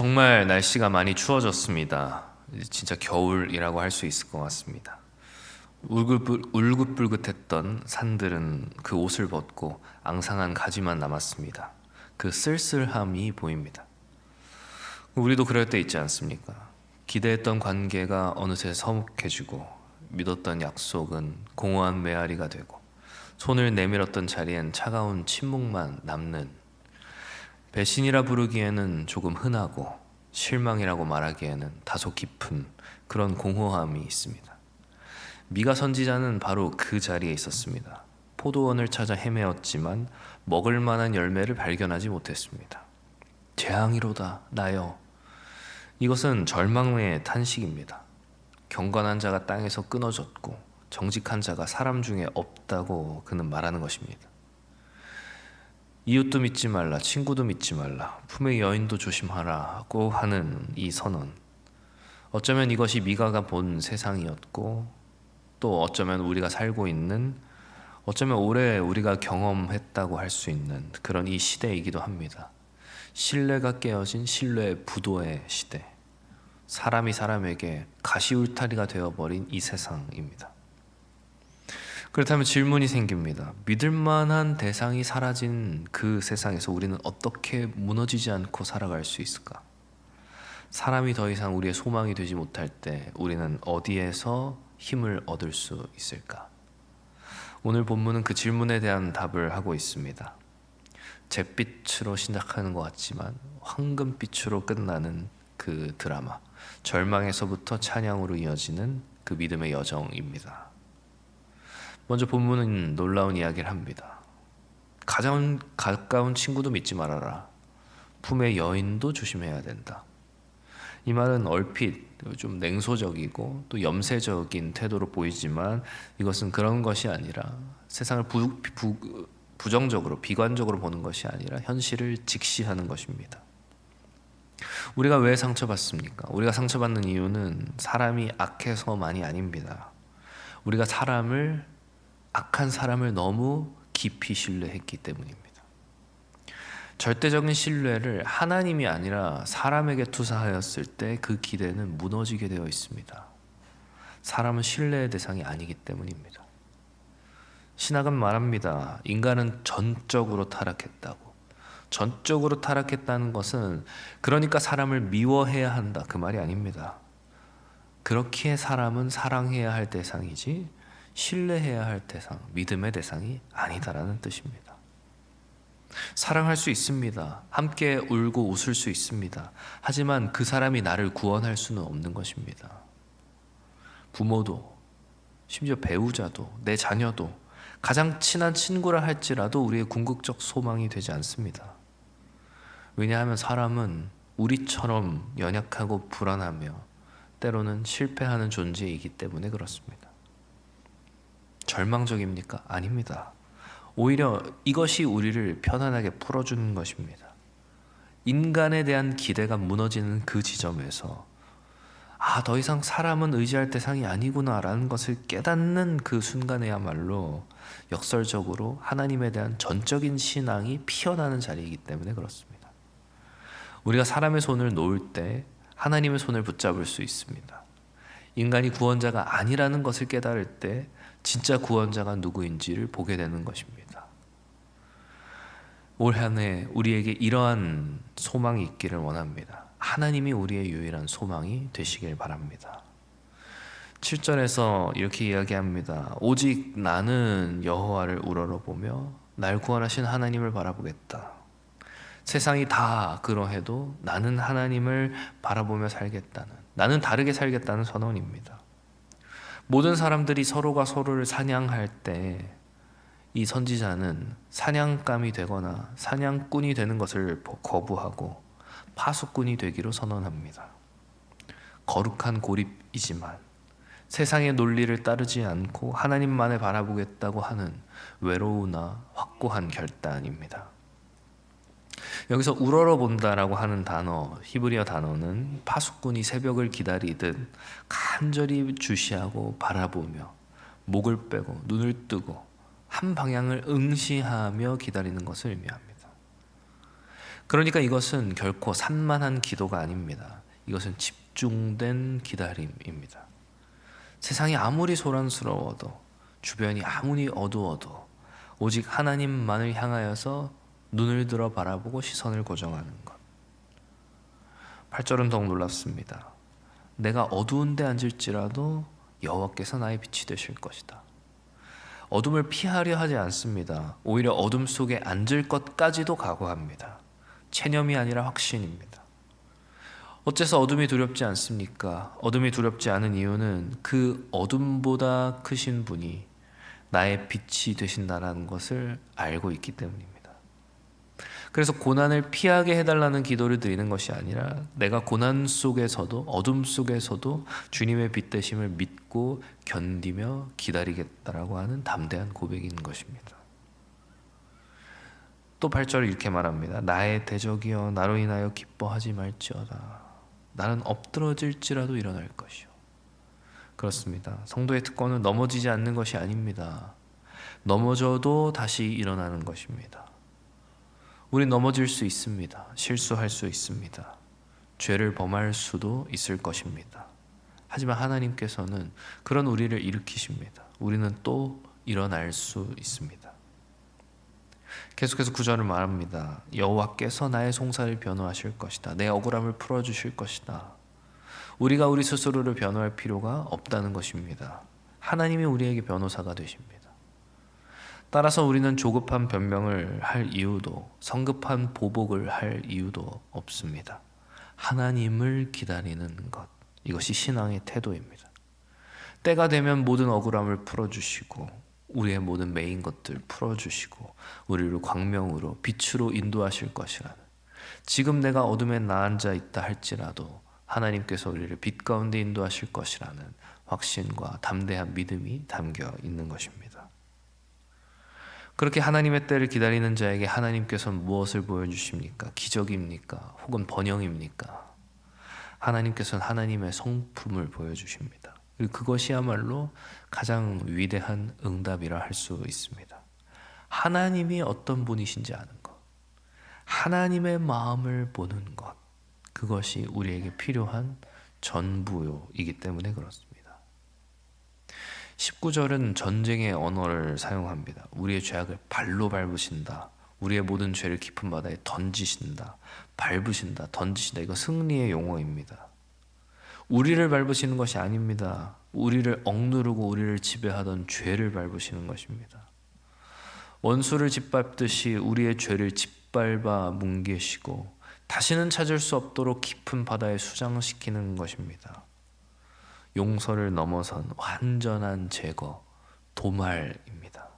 정말 날씨가 많이 추워졌습니다. 진짜 겨울이라고 할 수 있을 것 같습니다. 울긋불긋했던 산들은 그 옷을 벗고 앙상한 가지만 남았습니다. 그 쓸쓸함이 보입니다. 우리도 그럴 때 있지 않습니까? 기대했던 관계가 어느새 서먹해지고 믿었던 약속은 공허한 메아리가 되고 손을 내밀었던 자리엔 차가운 침묵만 남는, 배신이라 부르기에는 조금 흔하고 실망이라고 말하기에는 다소 깊은 그런 공허함이 있습니다. 미가 선지자는 바로 그 자리에 있었습니다. 포도원을 찾아 헤매었지만 먹을 만한 열매를 발견하지 못했습니다. 재앙이로다 나여. 이것은 절망의 탄식입니다. 경건한 자가 땅에서 끊어졌고 정직한 자가 사람 중에 없다고 그는 말하는 것입니다. 이웃도 믿지 말라, 친구도 믿지 말라, 품의 여인도 조심하라고 하는 이 선언. 어쩌면 이것이 미가가 본 세상이었고, 또 어쩌면 우리가 살고 있는, 어쩌면 오래 우리가 경험했다고 할 수 있는 그런 이 시대이기도 합니다. 신뢰가 깨어진 신뢰의 부도의 시대. 사람이 사람에게 가시울타리가 되어버린 이 세상입니다. 그렇다면 질문이 생깁니다. 믿을 만한 대상이 사라진 그 세상에서 우리는 어떻게 무너지지 않고 살아갈 수 있을까? 사람이 더 이상 우리의 소망이 되지 못할 때 우리는 어디에서 힘을 얻을 수 있을까? 오늘 본문은 그 질문에 대한 답을 하고 있습니다. 잿빛으로 시작하는 것 같지만 황금빛으로 끝나는 그 드라마, 절망에서부터 찬양으로 이어지는 그 믿음의 여정입니다. 먼저 본문은 놀라운 이야기를 합니다. 가장 가까운 친구도 믿지 말아라. 품의 여인도 조심해야 된다. 이 말은 얼핏 좀 냉소적이고 또 염세적인 태도로 보이지만 이것은 그런 것이 아니라 세상을 부정적으로 비관적으로 보는 것이 아니라 현실을 직시하는 것입니다. 우리가 왜 상처받습니까? 우리가 상처받는 이유는 사람이 악해서만이 아닙니다. 우리가 악한 사람을 너무 깊이 신뢰했기 때문입니다. 절대적인 신뢰를 하나님이 아니라 사람에게 투사하였을 때 그 기대는 무너지게 되어 있습니다. 사람은 신뢰의 대상이 아니기 때문입니다. 신학은 말합니다. 인간은 전적으로 타락했다고. 전적으로 타락했다는 것은 그러니까 사람을 미워해야 한다, 그 말이 아닙니다. 그렇기에 사람은 사랑해야 할 대상이지 신뢰해야 할 대상, 믿음의 대상이 아니다라는 뜻입니다. 사랑할 수 있습니다. 함께 울고 웃을 수 있습니다. 하지만 그 사람이 나를 구원할 수는 없는 것입니다. 부모도, 심지어 배우자도, 내 자녀도, 가장 친한 친구라 할지라도 우리의 궁극적 소망이 되지 않습니다. 왜냐하면 사람은 우리처럼 연약하고 불안하며 때로는 실패하는 존재이기 때문에 그렇습니다. 절망적입니까? 아닙니다. 오히려 이것이 우리를 편안하게 풀어주는 것입니다. 인간에 대한 기대가 무너지는 그 지점에서 더 이상 사람은 의지할 대상이 아니구나라는 것을 깨닫는 그 순간에야말로 역설적으로 하나님에 대한 전적인 신앙이 피어나는 자리이기 때문에 그렇습니다. 우리가 사람의 손을 놓을 때 하나님의 손을 붙잡을 수 있습니다. 인간이 구원자가 아니라는 것을 깨달을 때 진짜 구원자가 누구인지를 보게 되는 것입니다. 올 한 해 우리에게 이러한 소망이 있기를 원합니다. 하나님이 우리의 유일한 소망이 되시길 바랍니다. 7절에서 이렇게 이야기합니다. 오직 나는 여호와를 우러러보며 날 구원하신 하나님을 바라보겠다. 세상이 다 그러해도 나는 하나님을 바라보며 살겠다는, 나는 다르게 살겠다는 선언입니다. 모든 사람들이 서로가 서로를 사냥할 때 이 선지자는 사냥감이 되거나 사냥꾼이 되는 것을 거부하고 파수꾼이 되기로 선언합니다. 거룩한 고립이지만 세상의 논리를 따르지 않고 하나님만을 바라보겠다고 하는 외로우나 확고한 결단입니다. 여기서 우러러본다라고 하는 단어, 히브리어 단어는 파수꾼이 새벽을 기다리듯 간절히 주시하고 바라보며 목을 빼고 눈을 뜨고 한 방향을 응시하며 기다리는 것을 의미합니다. 그러니까 이것은 결코 산만한 기도가 아닙니다. 이것은 집중된 기다림입니다. 세상이 아무리 소란스러워도 주변이 아무리 어두워도 오직 하나님만을 향하여서 눈을 들어 바라보고 시선을 고정하는 것. 8절은 더욱 놀랍습니다. 내가 어두운 데 앉을지라도 여호와께서 나의 빛이 되실 것이다. 어둠을 피하려 하지 않습니다. 오히려 어둠 속에 앉을 것까지도 각오합니다. 체념이 아니라 확신입니다. 어째서 어둠이 두렵지 않습니까? 어둠이 두렵지 않은 이유는 그 어둠보다 크신 분이 나의 빛이 되신다는 것을 알고 있기 때문입니다. 그래서 고난을 피하게 해달라는 기도를 드리는 것이 아니라 내가 고난 속에서도 어둠 속에서도 주님의 빛 되심을 믿고 견디며 기다리겠다라고 하는 담대한 고백인 것입니다. 또 8절을 이렇게 말합니다. 나의 대적이여 나로 인하여 기뻐하지 말지어다. 나는 엎드러질지라도 일어날 것이요. 그렇습니다. 성도의 특권은 넘어지지 않는 것이 아닙니다. 넘어져도 다시 일어나는 것입니다. 우리 넘어질 수 있습니다. 실수할 수 있습니다. 죄를 범할 수도 있을 것입니다. 하지만 하나님께서는 그런 우리를 일으키십니다. 우리는 또 일어날 수 있습니다. 계속해서 9절을 말합니다. 여호와께서 나의 송사를 변호하실 것이다. 내 억울함을 풀어주실 것이다. 우리가 우리 스스로를 변호할 필요가 없다는 것입니다. 하나님이 우리에게 변호사가 되십니다. 따라서 우리는 조급한 변명을 할 이유도 성급한 보복을 할 이유도 없습니다. 하나님을 기다리는 것, 이것이 신앙의 태도입니다. 때가 되면 모든 억울함을 풀어주시고 우리의 모든 매인 것들 풀어주시고 우리를 광명으로 빛으로 인도하실 것이라는, 지금 내가 어둠에 나앉아 있다 할지라도 하나님께서 우리를 빛 가운데 인도하실 것이라는 확신과 담대한 믿음이 담겨 있는 것입니다. 그렇게 하나님의 때를 기다리는 자에게 하나님께서는 무엇을 보여주십니까? 기적입니까? 혹은 번영입니까? 하나님께서는 하나님의 성품을 보여주십니다. 그리고 그것이야말로 가장 위대한 응답이라 할 수 있습니다. 하나님이 어떤 분이신지 아는 것, 하나님의 마음을 보는 것, 그것이 우리에게 필요한 전부이기 때문에 그렇습니다. 19절은 전쟁의 언어를 사용합니다. 우리의 죄악을 발로 밟으신다. 우리의 모든 죄를 깊은 바다에 던지신다. 밟으신다. 던지신다. 이거 승리의 용어입니다. 우리를 밟으시는 것이 아닙니다. 우리를 억누르고 우리를 지배하던 죄를 밟으시는 것입니다. 원수를 짓밟듯이 우리의 죄를 짓밟아 뭉개시고 다시는 찾을 수 없도록 깊은 바다에 수장시키는 것입니다. 용서를 넘어선 완전한 제거, 도말입니다.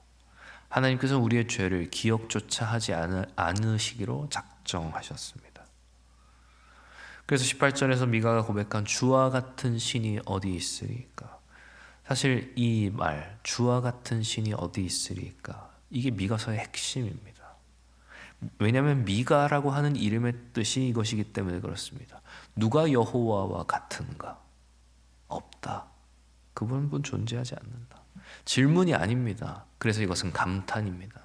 하나님께서 우리의 죄를 기억조차 하지 않으시기로 작정하셨습니다. 그래서 18절에서 미가가 고백한 주와 같은 신이 어디 있으리까? 사실 이 말, 주와 같은 신이 어디 있으리까? 이게 미가서의 핵심입니다. 왜냐하면 미가라고 하는 이름의 뜻이 이것이기 때문에 그렇습니다. 누가 여호와와 같은가? 없다. 그분은 존재하지 않는다. 질문이 아닙니다. 그래서 이것은 감탄입니다.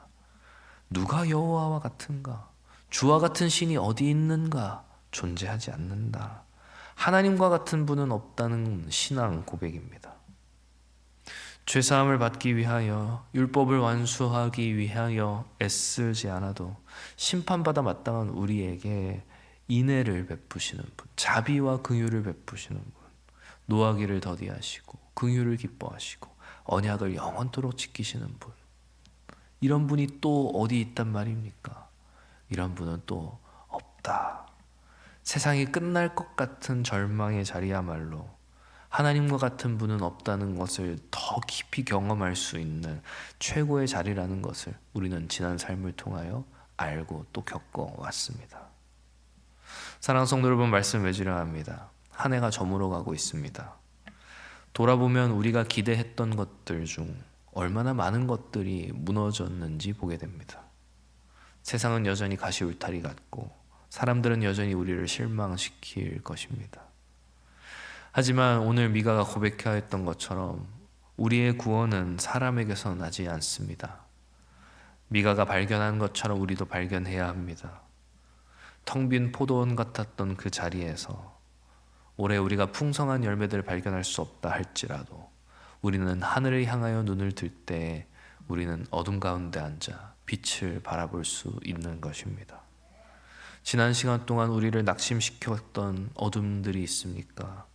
누가 여호와와 같은가? 주와 같은 신이 어디 있는가? 존재하지 않는다. 하나님과 같은 분은 없다는 신앙 고백입니다. 죄사함을 받기 위하여 율법을 완수하기 위하여 애쓰지 않아도 심판받아 마땅한 우리에게 인애를 베푸시는 분, 자비와 긍휼을 베푸시는 분, 노하기를 더디하시고 긍휼을 기뻐하시고 언약을 영원토록 지키시는 분, 이런 분이 또 어디 있단 말입니까? 이런 분은 또 없다. 세상이 끝날 것 같은 절망의 자리야말로 하나님과 같은 분은 없다는 것을 더 깊이 경험할 수 있는 최고의 자리라는 것을 우리는 지난 삶을 통하여 알고 또 겪어왔습니다. 사랑하는 성도 여러분, 말씀 외치려 합니다. 한 해가 저물어 가고 있습니다. 돌아보면 우리가 기대했던 것들 중 얼마나 많은 것들이 무너졌는지 보게 됩니다. 세상은 여전히 가시울타리 같고 사람들은 여전히 우리를 실망시킬 것입니다. 하지만 오늘 미가가 고백하였던 것처럼 우리의 구원은 사람에게서 나지 않습니다. 미가가 발견한 것처럼 우리도 발견해야 합니다. 텅 빈 포도원 같았던 그 자리에서 올해 우리가 풍성한 열매들을 발견할 수 없다 할지라도 우리는 하늘을 향하여 눈을 들 때 우리는 어둠 가운데 앉아 빛을 바라볼 수 있는 것입니다. 지난 시간 동안 우리를 낙심시켰던 어둠들이 있습니까?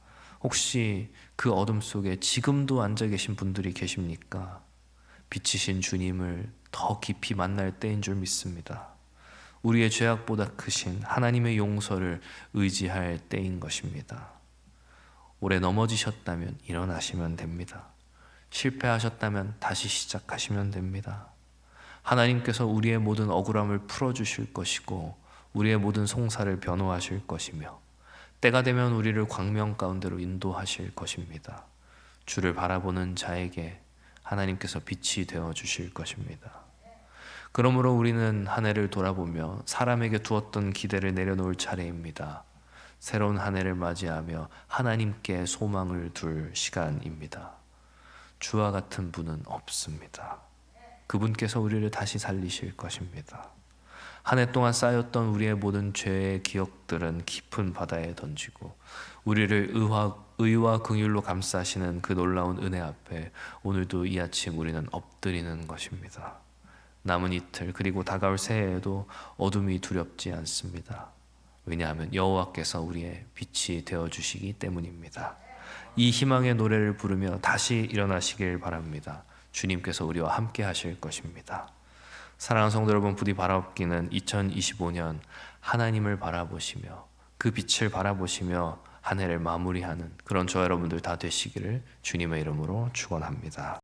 혹시 그 어둠 속에 지금도 앉아 계신 분들이 계십니까? 빛이신 주님을 더 깊이 만날 때인 줄 믿습니다. 우리의 죄악보다 크신 하나님의 용서를 의지할 때인 것입니다. 올해 넘어지셨다면 일어나시면 됩니다. 실패하셨다면 다시 시작하시면 됩니다. 하나님께서 우리의 모든 억울함을 풀어주실 것이고 우리의 모든 송사를 변호하실 것이며 때가 되면 우리를 광명 가운데로 인도하실 것입니다. 주를 바라보는 자에게 하나님께서 빛이 되어주실 것입니다. 그러므로 우리는 한 해를 돌아보며 사람에게 두었던 기대를 내려놓을 차례입니다. 새로운 한 해를 맞이하며 하나님께 소망을 둘 시간입니다. 주와 같은 분은 없습니다. 그분께서 우리를 다시 살리실 것입니다. 한 해 동안 쌓였던 우리의 모든 죄의 기억들은 깊은 바다에 던지고 우리를 의와 긍휼로 감싸시는 그 놀라운 은혜 앞에 오늘도 이 아침 우리는 엎드리는 것입니다. 남은 이틀 그리고 다가올 새해에도 어둠이 두렵지 않습니다. 왜냐하면 여호와께서 우리의 빛이 되어주시기 때문입니다. 이 희망의 노래를 부르며 다시 일어나시길 바랍니다. 주님께서 우리와 함께 하실 것입니다. 사랑하는 성도 여러분, 부디 바라옵기는 2025년 하나님을 바라보시며 그 빛을 바라보시며 한 해를 마무리하는 그런 저와 여러분들 다 되시기를 주님의 이름으로 축원합니다.